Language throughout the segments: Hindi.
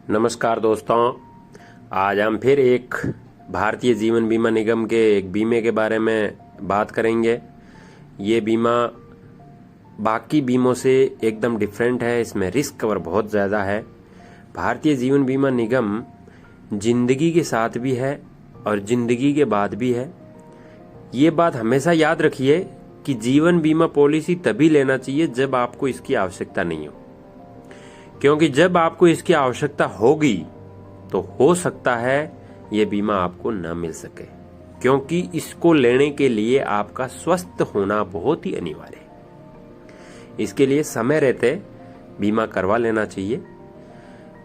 नमस्कार दोस्तों, आज हम फिर एक भारतीय जीवन बीमा निगम के एक बीमे के बारे में बात करेंगे। ये बीमा बाकी बीमों से एकदम डिफरेंट है, इसमें रिस्क कवर बहुत ज़्यादा है। भारतीय जीवन बीमा निगम जिंदगी के साथ भी है और जिंदगी के बाद भी है। ये बात हमेशा याद रखिए कि जीवन बीमा पॉलिसी तभी लेना चाहिए जब आपको इसकी आवश्यकता नहीं हो, क्योंकि जब आपको इसकी आवश्यकता होगी तो हो सकता है ये बीमा आपको न मिल सके, क्योंकि इसको लेने के लिए आपका स्वस्थ होना बहुत ही अनिवार्य है। इसके लिए समय रहते बीमा करवा लेना चाहिए।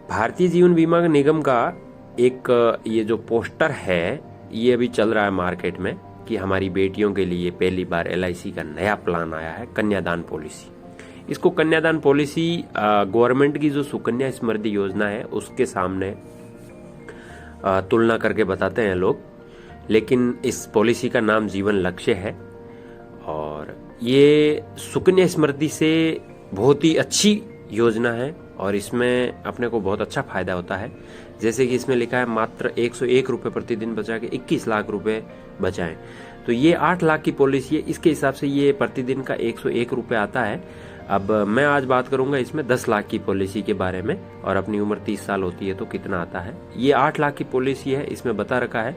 भारतीय जीवन बीमा निगम का एक ये जो पोस्टर है ये अभी चल रहा है मार्केट में कि हमारी बेटियों के लिए पहली बार LIC का नया प्लान आया है, कन्यादान पॉलिसी। इसको कन्यादान पॉलिसी गवर्नमेंट की जो सुकन्या समृद्धि योजना है उसके सामने तुलना करके बताते हैं लोग, लेकिन इस पॉलिसी का नाम जीवन लक्ष्य है। और ये सुकन्या समृद्धि से बहुत ही अच्छी योजना है और इसमें अपने को बहुत अच्छा फायदा होता है। जैसे कि इसमें लिखा है मात्र 101 रुपये प्रतिदिन बचा के 21 लाख रुपए बचाएं, तो ये 8 लाख की पॉलिसी है। इसके हिसाब से ये प्रतिदिन का 101 रुपये आता है। अब मैं आज बात करूंगा इसमें 10 लाख की पॉलिसी के बारे में, और अपनी उम्र 30 साल होती है तो कितना आता है। ये 8 लाख की पॉलिसी है। इसमें बता रखा है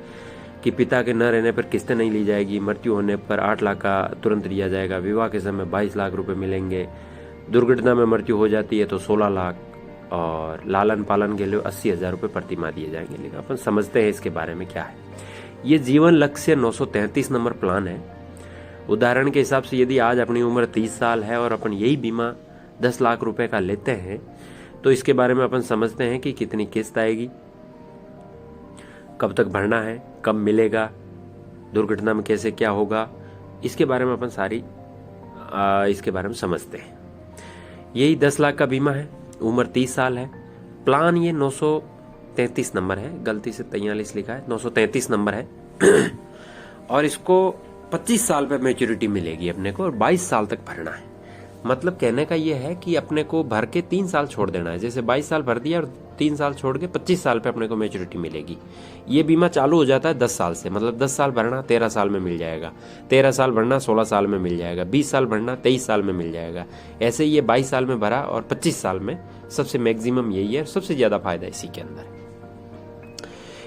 कि पिता के न रहने पर किस्तें नहीं ली जाएगी, मृत्यु होने पर 8 लाख का तुरंत दिया जाएगा, विवाह के समय 22 लाख रुपए मिलेंगे, दुर्घटना में मृत्यु हो जाती है तो 16 लाख, और लालन पालन के लिए 80,000 रुपये प्रति माह दिए जाएंगे। लेकिन अपन समझते हैं इसके बारे में क्या है। ये जीवन लक्ष्य 933 नंबर प्लान है। उदाहरण के हिसाब से यदि आज अपनी उम्र 30 साल है और अपन यही बीमा 10 लाख रुपए का लेते हैं तो इसके बारे में अपन समझते हैं कि कितनी किस्त आएगी, कब तक भरना है, कब मिलेगा, दुर्घटना में कैसे क्या होगा, इसके बारे में अपन इसके बारे में समझते हैं। यही 10 लाख का बीमा है, उम्र 30 साल है। प्लान ये 933 नंबर है, गलती से 43 लिखा है, 933 नंबर है। और इसको 25 साल पे मैच्योरिटी मिलेगी अपने को और 22 साल तक भरना है। मतलब कहने का ये है कि अपने को भर के 3 साल छोड़ देना है। जैसे 22 साल भर दिया और 3 साल छोड़ के 25 साल पे अपने को मैच्योरिटी मिलेगी। ये बीमा चालू हो जाता है 10 साल से, मतलब 10 साल भरना 13 साल में मिल जाएगा, 13 साल भरना 16 साल में मिल जाएगा, 20 साल भरना 23 साल में मिल जाएगा। ऐसे ही ये 22 साल में भरा और 25 साल में सबसे मैक्सिमम यही है, सबसे ज्यादा फायदा इसी के अंदर।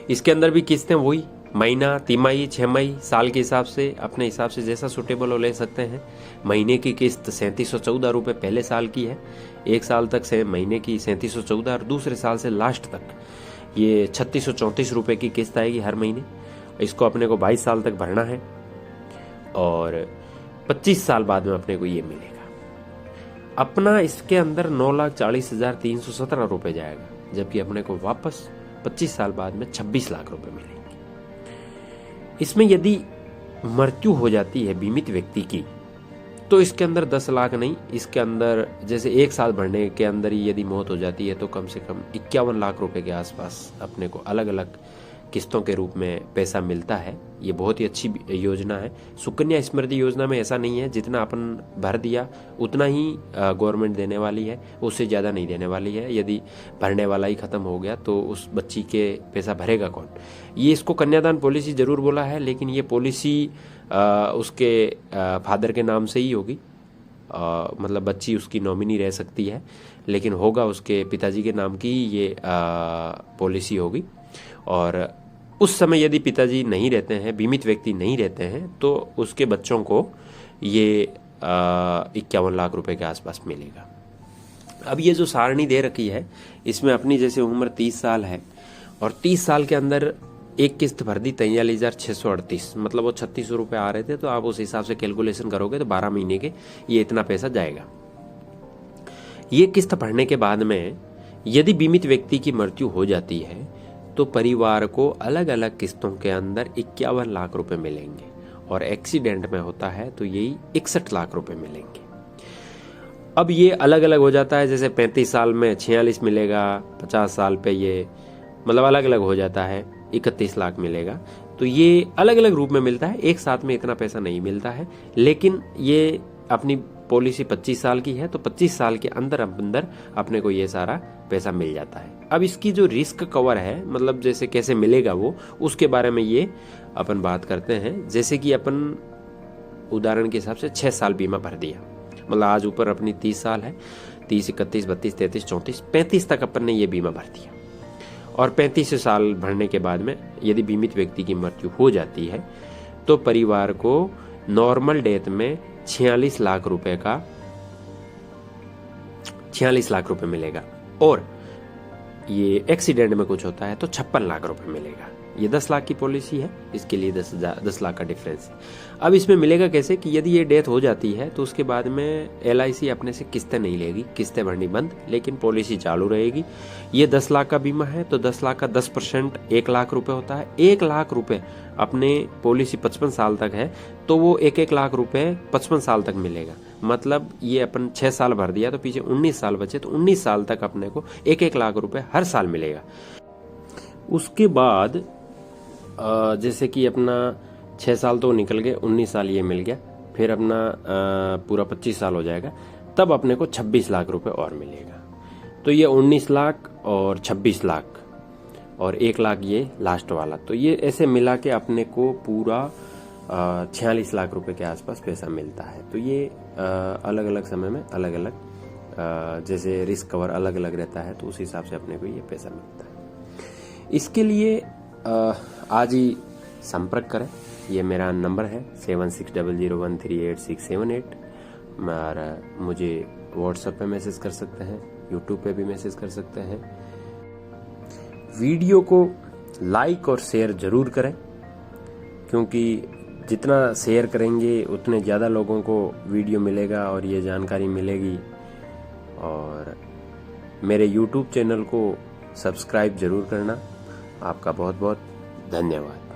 इसके अंदर भी किस्तें वही महीना, तिमाही, 6 माही, साल के हिसाब से अपने हिसाब से जैसा सूटेबल हो ले सकते हैं। महीने की किस्त 3714 रुपये पहले साल की है, 1 साल तक से महीने की 3714, और दूसरे साल से लास्ट तक ये 3634 रुपये की किस्त आएगी हर महीने। इसको अपने को 22 साल तक भरना है और 25 साल बाद में अपने को ये मिलेगा। अपना इसके अंदर 9,40,317 रुपये जाएगा, जबकि अपने को वापस 25 साल बाद में 26 लाख रुपए मिलेंगे। इसमें यदि मृत्यु हो जाती है बीमित व्यक्ति की तो इसके अंदर 10 लाख नहीं, इसके अंदर जैसे 1 साल भरने के अंदर ही यदि मौत हो जाती है तो कम से कम 51 लाख रुपए के आसपास अपने को अलग अलग किस्तों के रूप में पैसा मिलता है। ये बहुत ही अच्छी योजना है। सुकन्या समृद्धि योजना में ऐसा नहीं है, जितना अपन भर दिया उतना ही गवर्नमेंट देने वाली है, उससे ज़्यादा नहीं देने वाली है। यदि भरने वाला ही खत्म हो गया तो उस बच्ची के पैसा भरेगा कौन। ये इसको कन्यादान पॉलिसी जरूर बोला है, लेकिन ये पॉलिसी उसके फादर के नाम से ही होगी। मतलब बच्ची उसकी नॉमिनी रह सकती है, लेकिन होगा उसके पिताजी के नाम की ये पॉलिसी होगी। और उस समय यदि पिताजी नहीं रहते हैं, बीमित व्यक्ति नहीं रहते हैं, तो उसके बच्चों को ये 51 लाख रुपए के आसपास मिलेगा। अब ये जो सारणी दे रखी है इसमें अपनी जैसे उम्र 30 साल है और 30 साल के अंदर एक किस्त भर दी 43,638, मतलब वो 3600 रुपये आ रहे थे, तो आप उस हिसाब से कैलकुलेशन करोगे तो 12 महीने के ये इतना पैसा जाएगा। ये किस्त भरने के बाद में यदि बीमित व्यक्ति की मृत्यु हो जाती है तो परिवार को अलग अलग किस्तों के अंदर 51 लाख रुपए मिलेंगे, और एक्सीडेंट में होता है तो यही 61 लाख रुपए मिलेंगे। अब ये अलग अलग हो जाता है, जैसे 35 साल में 46 मिलेगा, 50 साल पे ये मतलब अलग अलग हो जाता है, 31 लाख मिलेगा। तो ये अलग अलग रूप में मिलता है, एक साथ में इतना पैसा नहीं मिलता है। लेकिन ये अपनी पॉलिसी 25 साल की है तो 25 साल के अंदर अपने को ये सारा पैसा मिल जाता है। अब इसकी जो रिस्क कवर है, मतलब जैसे कैसे मिलेगा वो, उसके बारे में ये अपन बात करते हैं। जैसे कि अपन उदाहरण के हिसाब से 6 साल बीमा भर दिया, मतलब आज ऊपर अपनी 30 साल है, 30, 31, 32, 33, 34, 35 तक अपन ने ये बीमा भर दिया। और 35 साल भरने के बाद में यदि बीमित व्यक्ति की मृत्यु हो जाती है तो परिवार को नॉर्मल डेथ में 46 लाख रुपए का 46 लाख रुपए मिलेगा, और ये एक्सीडेंट में कुछ होता है तो 56 लाख रुपए मिलेगा। ये 10 लाख की पॉलिसी है, इसके लिए 10 लाख का डिफरेंस है। अब इसमें मिलेगा कैसे कि यदि ये डेथ हो जाती है तो उसके बाद में LIC अपने से किस्तें नहीं लेगी, किस्तें भरनी बंद, लेकिन पॉलिसी चालू रहेगी। ये 10 लाख का बीमा है तो 10 लाख का 10% 1 लाख रुपए होता है। 1 लाख रुपए अपने पॉलिसी 55 साल तक है तो वो 1 लाख रुपए 55 साल तक मिलेगा। मतलब ये अपन 6 साल भर दिया तो पीछे 19 साल बचे, तो 19 साल तक अपने को 1 लाख रुपए हर साल मिलेगा। उसके बाद जैसे कि अपना 6 साल तो निकल गए, 19 साल ये मिल गया, फिर अपना पूरा 25 साल हो जाएगा, तब अपने को 26 लाख रुपए और मिलेगा। तो ये 19 लाख और 26 लाख और 1 लाख ये लास्ट वाला, तो ये ऐसे मिला के अपने को पूरा 46 लाख रुपए के आसपास पैसा मिलता है। तो ये अलग अलग समय में अलग अलग जैसे रिस्क कवर अलग अलग रहता है तो उस हिसाब से अपने को ये पैसा मिलता है। इसके लिए आज ही संपर्क करें, ये मेरा नंबर है 7600138678, और मुझे व्हाट्सएप पे मैसेज कर सकते हैं, यूट्यूब पे भी मैसेज कर सकते हैं। वीडियो को लाइक और शेयर जरूर करें, क्योंकि जितना शेयर करेंगे उतने ज़्यादा लोगों को वीडियो मिलेगा और ये जानकारी मिलेगी। और मेरे यूट्यूब चैनल को सब्सक्राइब जरूर करना। आपका बहुत बहुत धन्यवाद।